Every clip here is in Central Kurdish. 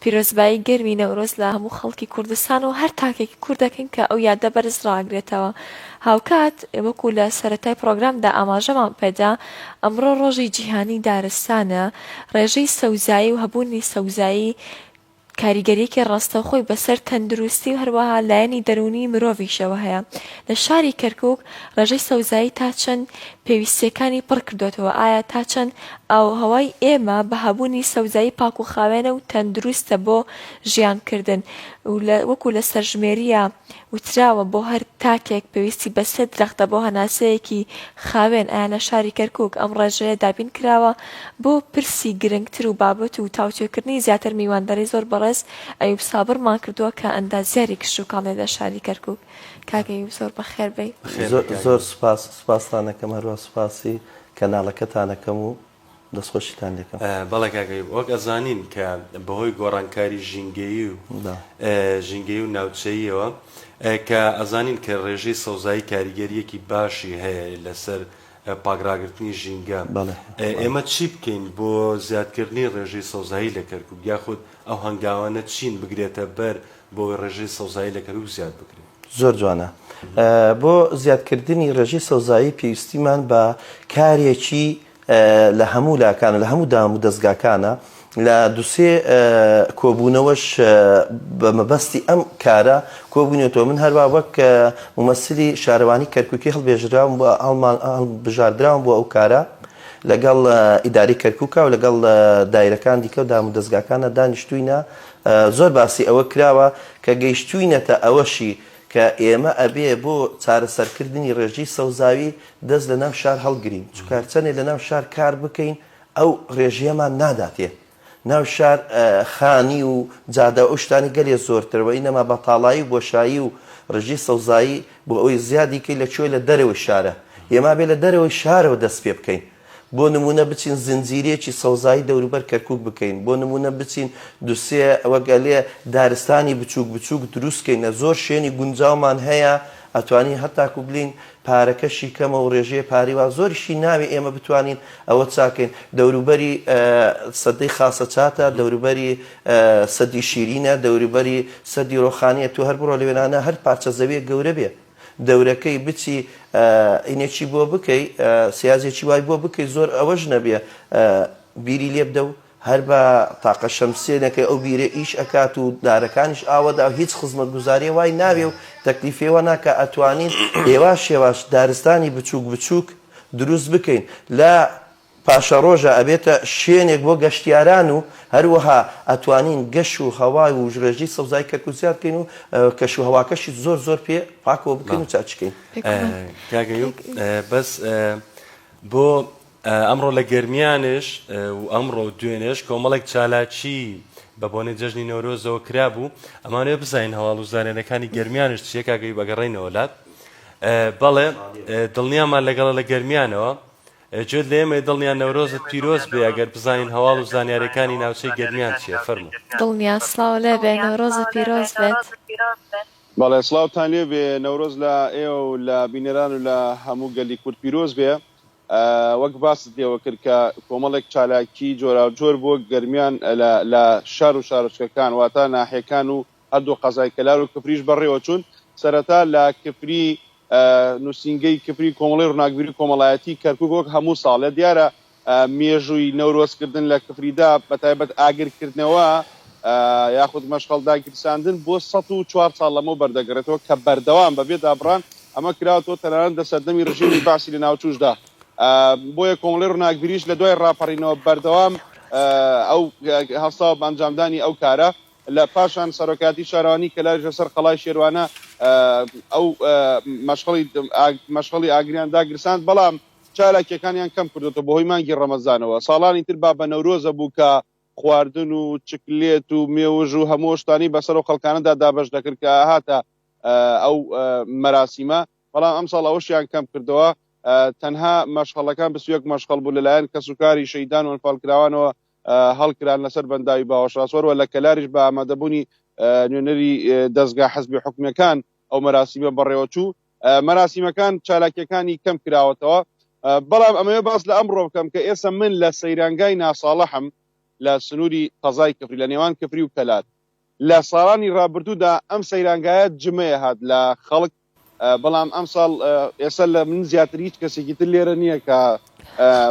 پیرۆزبایی گەرمی نەورۆز لە هەموو خەڵکی کوردستان و هەر تاکێکی کوردەکەین کە ئەو یادە بەرز ڕاگرێتەوە. هاوکات وەکو لە سەرەتای پرۆگرامدا ئاماژەمان پێدا ئەمڕۆ ڕۆژی جیهانی دارستانە. ڕێژەی سەوزایی و هەبوونی سەوزایی کاریگەریەکی ڕاستەوخۆی بەسەر تەندروستی و هەروەها لایەنی دەرونی مرۆڤیشەوە هەیە. لە شاری کەرکووک ڕێژەی سەوزایی تا چەند پێویستیەکانی پڕ کردوێتەوە. ئایا تا چەند ئاوهەوای ئێمە بە هەبوونی سەوزایی پاک و خاوێنە و تەندروستە بۆ ژیانکردن. وەکو لە سەرژمێریە وتراوە بۆ هەر تاکێک پێویستی بە 3 درەختە بۆ هەناسەیەکی خاوێن. ئایا لە شاری کەرکووک ئەم ڕێژەیە دابین کراوە بۆ پرسی گرنگتر و بابەت و تاوتوێکردنی زیاتر میوانداری زۆر بەڕێز ئەیوب سابڕمان کردووە کە ئەندازیاری کشتوکاڵێ لە شاری کەرکووک. کاکە ئەیوب زۆر بەخێر بێی. زۆر سوپاستانەکەم، هەروە سوپاسی کەناڵەکەتانەکەم و دەستخۆشیتان لێکم. بەڵێ کاکەی وەک ئەزانین کە بەهۆی گۆڕانکاری ژینگەیی و ژینگەی و ناوچەییەوە کە ئەزانین کە ڕێژەی سەوزایی کاریگەریەکی باشی هەیە لەسەر پاگراگرتنی ژینگە. ئێمە چی بکەین بۆ زیادکردنی ڕێژەی سەوزایی لە کەرکووک، یاخود ئەو هەنگاوانە چین بگرێتە بەر بۆ ڕێژەی سەوزایی لە کەرکووک زیاد بکرێت؟ زۆر جوانە. بۆ زیادکردنی ڕێژەی سەوزایی پێویستیمان بە کارێکی لە هەموو لاکانە، لە هەموو دام و دەستگاکانە، لە دووسێ کۆبوونەوەش بە مەبەستی ئەم کارە کۆبوونێتەوە. من هەروە وەک ممەسلی شارەوانی کەرکووکی هەڵبێژراوم بۆ هەڵبژاردراوم بۆ ئەو کارە لەگەڵ ئیداری کەرکووکە و لەگەڵ دایرەکان دیکە و دام و دەستگاکانە دانیشتووینە. زۆر باسی ئەوە کراوە کە گەیشتووینەتە ئەوەشی کە ئێمە ئەبێ بۆ چارەسەرکردنی ڕێژەی سەوزاوی دەست لە ناو شار هەڵگرین، چکارچەنێ لە ناو شار کار بکەین ئەو ڕێژەیەمان ناداتێ. ناو شار خانی و جادە ئەو شتانی گەلێ زۆرترەوە، ئینەما بەتاڵایی و بۆشایی و ڕێژەی سەوزایی بۆ ئەوەی زیادیکەی لەکوێ لە دەرەوەی شارە. ئێمە بێ لە دەرەوەی شارەوە دەست پێ بکەین. بۆ نمونە بچین زنجیرێکی سەوزایی دەوروبەر کەرکووک بکەین، بۆ نمونە بچین دووسێ وەگەلێ دارستانی بچووک بچووک دروستکەینە. زۆر شوێنی گونجاومان هەیە ئەتوانین هەتاکو بلین پارەکەشی کەمە و ڕێژەیە پاریوا زۆریشی ناوێ ئێمە بتوانین ئەوە چاکەین. دەوروبەری سەدەی خاسە چاتە، دەوروبەری سەدی شیرینە، دەوروبەری سەدی ڕۆخانیە. تو هەر بڕۆ لەوێنانە هەر پارچە زەویە گەورە بێ دەورەکەی بچی ئینێکی بۆ بکەی، سیازێکی وای بۆ بکەی، زۆر ئەوەش نەبێ بیری لێ بدە و هەر بە تاقە شەمسێنەکەی ئەو بیرە ئیش ئەکات و دارەکانیش ئاوەدا و هیچ خزمەتگوزاریە وای ناوێ و تەکلیفێوە ناکە. ئەتوانین ئێواش شێواش دارستانی بچووک بچووک دروست بکەین. لە پاشە ڕۆژە ئەبێتە شوێنێک بۆ گەشتیاران و هەروەها ئەتوانین گەش و هەوای و ڕێژەی سەوزایی کەرکووک زیاد بکەین و کەش و هەواکەشی زۆر زۆر پێ پاکەوە بکەین و چاچکەین. کاگەیوب بەس بۆ ئەمڕۆ لە گەرمیانش و ئەمڕۆ دوێنێش کۆمەڵێک چالاکی بە بۆنێ جەژنی نەورۆزەوە کرابوو. ئەمانەیە بزانین هەواڵ و زانێنەکانی گەرمیانش چیە کاگەی بەگەڕێینەوە وڵات. بەڵێ دڵنیامان لەگەڵە لە گەرمیانەوە جێت لە ئێمە دڵنیان نەورۆزت پیرۆز بێ ئەگەر بزانین هەواڵ و زانیاریەکانی ناوچەی گەرمیان چیە. فەرموو. دڵنیا سڵاو لێ بێ، نەورۆزت پیرۆز بێت. بەڵێ سڵاوتان لێ بێ، نەورۆز لە ئێوە و لە بینەران و لە هەموو گەلی کورد پیرۆز بێ. وەک باست لێوە کرد کە کۆمەڵێک چالاکی جۆراوجۆر بۆ گەرمیان لە شار و شارچکەکان واتە ناحیەکان و هەردوو قەزای کەلار و کفریش بەڕێوە چوون. سەرەتا لە کفری نووسینگەی کفری کۆمەڵی ڕووناکبیری کۆمەڵایەتی کەرکووک وەک هەموو ساڵە دیارە مێژووی نەورۆزکردن لە کفریدا بەتایبەت ئاگرکردنەوە یاخود مەشغەڵداگیرساندن بۆ 104 ساڵ لەمەوە بەردەگەڕێتەوە کە بەردەوام بەبێ دابڕان ئەمە کراوەتەوە تەنانەت لە سەردەمی ڕژیمی باسی لە ناوچووشدا. بۆیە کۆمەڵی ڕووناکبیریش لە دوای ڕاپەڕینەوە بەردەوام ئەو هەستا بەنجامدانی ئەو کارە لە پاشان سەرۆکاتی شارەوانی کەلاری لەسەر قەڵای شێروانە ئەو مەشغەڵی ئاگریان داگرساند، بەڵام چالاکیەکانیان کەم کردوتە بەهۆی مانگی ڕەمەزانەوە. ساڵانی تر با بە نەورۆزە بوو کە خواردن و چکلێت و مێوژ و هەموو شتانی بەسەر و خەڵکانەدا دابەش دەکرد کە هاتە ئەو مەراسیمە، بەڵام ئەم ساڵ ئەوەشیان کەم کردەوە. تەنها مەشغەڵەکان بەسوەک مەشغەڵ بوو لەلایەن کەسوکاری شەیدان و ئەنفاڵکراوانەوە هەڵکران لەسەر بەنداوی باوەشڕاستوەرەوە لە کەلاریش بە ئامادەبوونی نوێنەری دەستگا حەزبی حکومەکان ئەو مەراسیمە بەڕێوەچوو. مەراسیمەکان چالاکیەکانی کەم کراوەتەوە، بەڵام ئەمەوێ باس لە ئەمڕۆ بکەم کە ئێستا من لە سەیرانگای ناساڵەحم لە سنووری قەزای کفری لە نێوان کفری و کەلات لە ساڵانی ڕابردوودا ئەم سەیرانگایە جمەیە هات لە خەڵک بەڵام ئەم ساڵ ئێستا لە من زیاتر هیچ کەسێکی تر لێرە نییە کە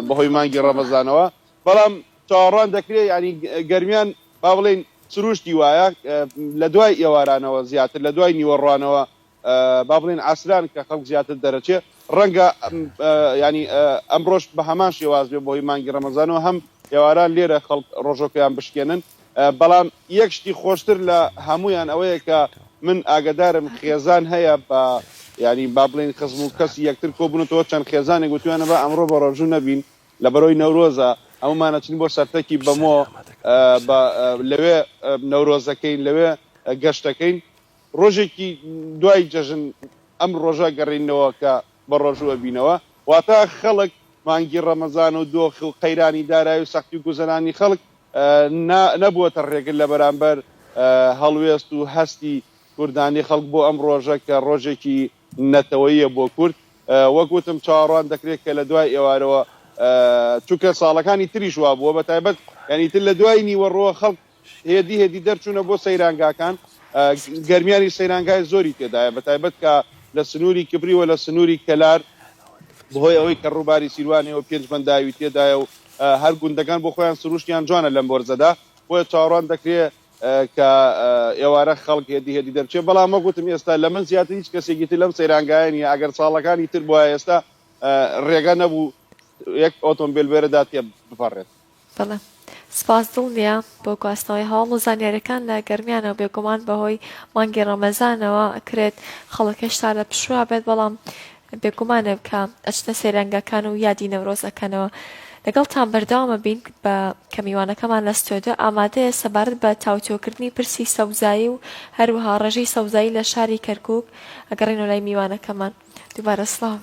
بەهۆی مانگی ڕەمەزانەوە بەڵام چاوەڕوان دەکرێت ینی گەرمیان با بڵێن سروشتی وایە لە دوای ئێوارانەوە زیاتر لە دوای نیوەڕوانەوە با بڵێن ئاسران کە خەڵک زیاتر دەرەچێ ڕەنگە ینی ئەمڕۆژ بە هەمان شێواز بێ بۆی مانگی ڕەمەزانەوە هەم ئێواران لێرە خەڵک ڕۆژۆکەیان بشکێنن بەڵام یەک شتی خۆشتر لە هەمویان ئەوەیە کە من ئاگدارم خێزان هەیە بە ینی با بڵێن خزم و کەسی یەکتر کۆبوونەوە چەند خێزانێک گوتویانە بە ئەمڕۆ بە ڕۆژوو نەبین لە بەرۆی نەورۆزە ئەومانەچین بۆ سەرتەکی بەمۆ لەوێ نەورۆزەکەین لەوێ گەشتەکەین ڕۆژێکی دوای جەژن ئەم ڕۆژە گەڕینەوە کە بە ڕۆژوە بینەوە واتە خەڵک مانگی ڕەمەزان و دۆخ و قەیرانی دارایی و سەختی و گوزەرانی خەڵک نەبووەتە ڕێگر لە بەرامبەر هەڵوێست و هەستی کوردانی خەڵک بۆ ئەم ڕۆژە کە ڕۆژێکی نەتەوەیە بۆ کورد وەکوتم چاوەڕوان دەکرێت کە لە دوای ئێوارەوە چونکە ساڵەکانی تریش وا بووە بە تایبەت ینی تر لە دوای نیوەڕۆوە خەڵک هێدی دەرچوونە بۆ سەیرانگاکان گەرمیانی سەیرانگای زۆری تێدایە بە تایبەت کە لە سنووری کبری و لە سنووری کەلار بەهۆی ئەوەی کە ڕووباری سیروانەوە پێنج بەنداوی تێدایە و هەر گوندەکان بۆ خۆیان سروشتیان جوانە لەم بۆرزەدا بۆیە چاوەڕوان دەکرێت کە ئێوارە خەڵک هێدی دەرچێت بەڵام وەکوتم ئێستا لە من زیاتر هیچ کەسێکی تر لەم سەیرانگایانی ئەگەر ساڵەکانی تر بووە ئێستا ڕێگە نەبوو یەک ئۆتۆمبیل بێرەدا تێ بپەڕێت. بەڵێ سپاس دڵنیە بۆ گواستنەوەی هەواڵ و زانیاریەکان لە گەرمیانەوە بێگومان بەهۆی مانگی ڕەمەزانەوە ئەکرێت خەڵک هێشتا لە پشووا بێت بەڵام بێگومانە بکە ئەچنە سەیرانگاکان و یادی نەورۆز ئەکەنەوە لەگەڵتان بەردەوامە بین بە کەمیوانەکەمان لە ستۆدیۆ ئامادەیە سەبارەت بە تاوتۆکردنی پرسی سەوزایی و هەروەها ڕێژەی سەوزایی لە شاری کەرکووک ئەگەڕێنەوە لای میوانەکەمان. دووبارە سڵام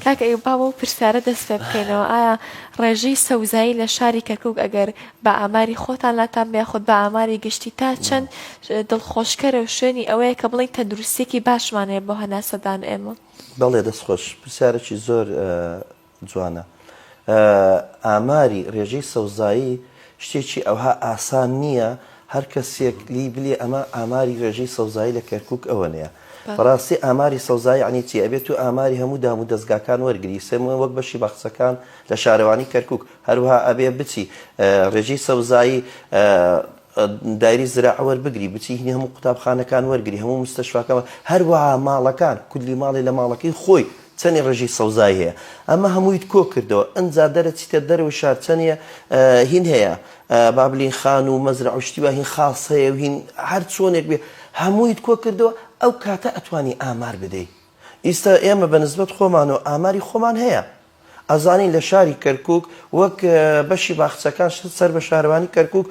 کاکە ئەیوب با بۆ پرسیارە دەست پێ بکەینەوە ئایا ڕێژەی سەوزایی لە شاری کەرکووک ئەگەر بە ئاماری خۆتان لاتان بێ خۆت بە ئاماری گشتی تا چەند دڵخۆشکەرە و شوێنی ئەوەیە کە بڵین تەندروستێکی باشمانەیە بۆ هەناسەدان ئێمە؟ بەڵێ دەستخۆش پرسیارێکی زۆر جوانە. ئاماری ڕێژەی سەوزایی شتێکی ئەوها ئاسان نییە هەر کەسێک لی بلێ ئەمە ئاماری ڕێژەی سەوزایی لە کەرکووک ئەوەنەیە. بەڕاستی ئاماری سەوزایی عنی چی ئەبێت و ئاماری هەموو دام و دەستگاکان وەرگری سێمە وەک بەشی بەخسەکان لە شارەوانی کەرکووک هەروها ئەبێ بچی ڕێژەی سەوزایی دایری زراعە وەربگری بچی هینی هەموو قوتابخانەکان وەرگری هەموو مستەشفاکان هەروەها ماڵەکان کولی ماڵی لە ماڵەکەی خۆی چەنی ڕێژەی سەوزایی هەیە ئەمە هەموویت کۆ کردەوە ئەنجا دەرەچیتە دەرەوە شار چەنیە هین هەیە بابلین خان و مەزرع و شتیوە هین خاص هەیە و هین هەر چۆنێک بێ هەموویت کۆ کردەوە ئەو کاتە ئەتوانی ئامار بدەیت. ئیستا ئێمە بەنسبەت خۆمانەوە ئاماری خۆمان هەیە ئەزانین لە شاری کەرکووک وەک بەشی باخچەکان سەر بە شارەوانی کەرکووک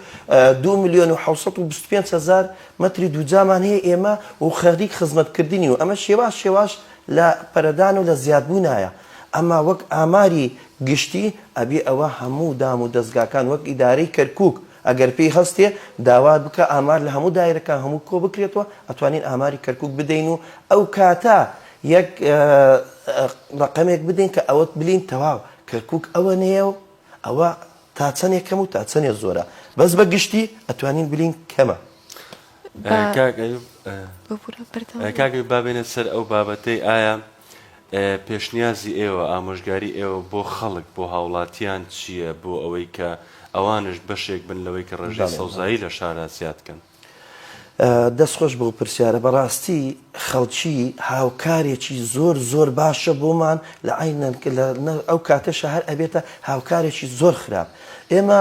2,725,000 مەتری دووجامان هەیە ئێمە و خەریک خزمەتکردنی و ئەمە شێواش لە پەرەدان و لە زیادبوونایە ئەمما وەک ئاماری گشتی ئەبێ ئەوە هەموو دام و دەستگاکان وەک ئیدارەی کەرکووک ئەگەر پێی هەستێ داوات بکە ئامار لە هەموو دایرەکان هەموو کۆ بکرێتەوە ئەتوانین ئاماری کەرکووک بدەین و ئەو کاتە یەک ڕقەمێک بدەین کە ئەوەت بلین تەواو کەرکووک ئەوە نەیە و ئەوە تا چەندێک کەم و تا چەندێک زۆرە بەس بە گشتی ئەتوانین بلین کەمە. کاگەی بابێنێت سەر ئەو بابەتەی ئایا پێشنیازی ئێوە ئامۆژگاری ئێوە بۆ خەڵک بۆ هاوڵاتیان چییە بۆ ئەوەی کە ئەوانش بەشێک بن لەوەی کە ڕێژەی سەوزایی لە شارە زیادکەن؟ دەستخۆش بۆ پرسیارە بەڕاستی خەڵکی هاوکارێکی زۆر باشە بۆمان لە عینەن ئەو کاتەشە هەر ئەبێتە هاوکارێکی زۆر خراپ. ئێمە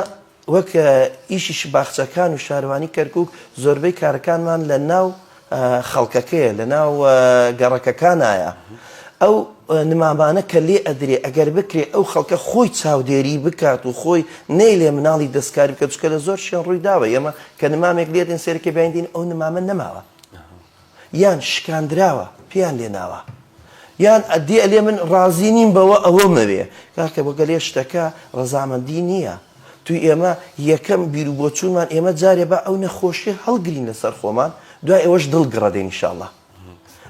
وەک ئیشیش باخچەکان و شارەوانی کەرکووک زۆربەی کارەکانمان لە ناو خەڵکەکەیە لە ناو گەڕەکەکانایە ئەو نمامانە کە لێ ئەدرێ ئەگەر بکرێ ئەو خەڵکە خۆی چاودێری بکات و خۆی نەیلێ مناڵی دەستکاری بکە چکە لە زۆر شوێن ڕووی داوە ئێمە کە نمامێک لێدن سێرەکە بیاندین ئەو نمامە نەماوە یان شکاندراوە پێیان لێناوە یان ئەدێ ئەلێ من ڕازی نیم بەوە ئەوە مەوێ کاکە بۆ گەلێ شتەکە ڕەزامەندی نییە توی ئێمە یەکەم بیر و بۆچوونمان ئێمە جارێ بە ئەو نەخۆشیە هەڵگرین لەسەر خۆمان دوای ئەوەش دڵگڕەدەین ئینشاءڵڵا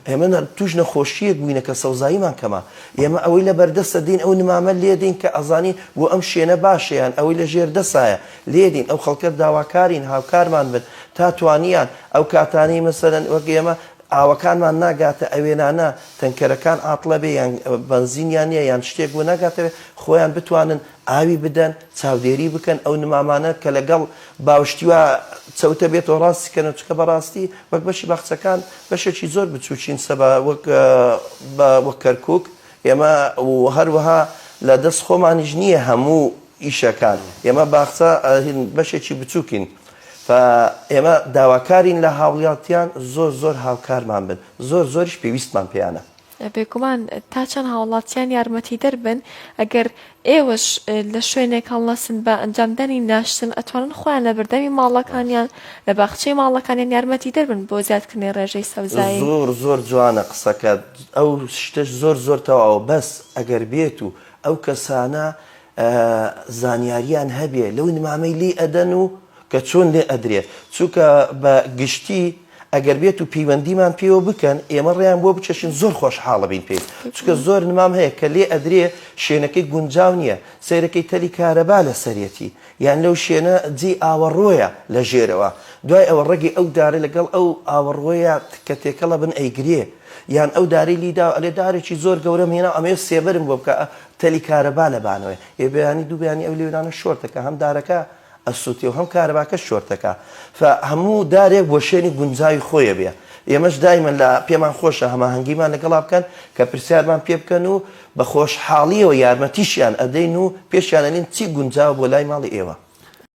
ئێمە توش نەخۆشیەک بووینە کە سەوزاییمان کەمە ئێمە ئەوەی لە بەردەستە دین ئەو نمامە لێدین کە ئەزانی بۆ ئەم شوێنە باشەیان ئەوەی لە ژێر دەسایە لێدین ئەو خەڵکە داواکارین هاوکارمان بن تا توانیان ئەو کاتانەی مەسەرەن وەک ئێمە ئاوەکانمان ناگاتە ئەوێنانە تەنکەرەکان ئاتڵە بێ یان بەنزینیان نیە یان شتێک بۆ ناگاتەوێ خۆیان بتوانن ئاوی بدەن چاودێری بکەن ئەو نمامانە کە لەگەڵ باوشتیوە چەوتە بێتەوە ڕاستی کەنە چکە بەڕاستی وەک بەشی باخچەکان بەشێکی زۆر بچووچین سەبا وەک کەرکووک ئێمە هەروەها لە دەست خۆمانیش نییە هەموو ئیشەکان ئێمە باخچە بەشێکی بچووکین ئێمە داواکارین لە هاوڵاتیان زۆر هاوکارمان بن زۆریش پێویستمان پێیانە بێگومان تا چەند هاوڵاتیان یارمەتی دەربن ئەگەر ئێوەش لە شوێنێک هەڵنەسن بە ئەنجامدانی ناشتن ئەتوانن خۆیان لە بەردەمی ماڵەکانیان لە باخچەی ماڵەکانیان یارمەتی دەربن بۆ زیادکردنی ڕێژەی سەوزایی زۆر جوانە قسەکە ئەو شتش زۆر تەواو بەس ئەگەر بێت و ئەو کەسانە زانیاریان هەبێ لەو نمامەی لێ ئەدەن و کە چۆن لێ ئەدرێ چونکە بە گشتی ئەگەر بێت و پەیوەندیمان پێوە بکەن ئێمە ڕێیان بۆ بچەشین زۆر خۆشحاڵە بین پێ چونکە زۆر نمام هەیە کە لێ ئەدرێ شوێنەکەی گونجاو نییە سەیرەکەی تەلی کارەبا لە سەرەتی یان لەو شوێنە جێ ئاوەڕۆیە لە ژێرەوە دوای ئەوە ڕێگی ئەو دارە لەگەڵ ئەو ئاوەڕۆیە کە تێکەڵە بن ئەیگرێ یان ئەو داری لیدا ئەلێ دارێکی زۆر گەورەم هێنا ئەمێ سێبەرم بۆ بکە تەلی کارەبا لە بانەوەی ێ بەیانی دوو بەیانی ئەو لێرانە شۆرتەکە هەم دارەکە ئەسووتی و هەم کارەباکە شۆرتەکە هەموو دارێک بۆ شوێنی گونجاوی خۆیە بێ ئێمەش دایمەن لە پێمان خۆشە هەماهەنگیمان لەگەڵا بکەن کە پرسیارمان پێ بکەن و بە خۆشحاڵیەوە یارمەتیشیان ئەدەین و پێشیانەلین چی گونجاوە بۆ لای ماڵی ئێوە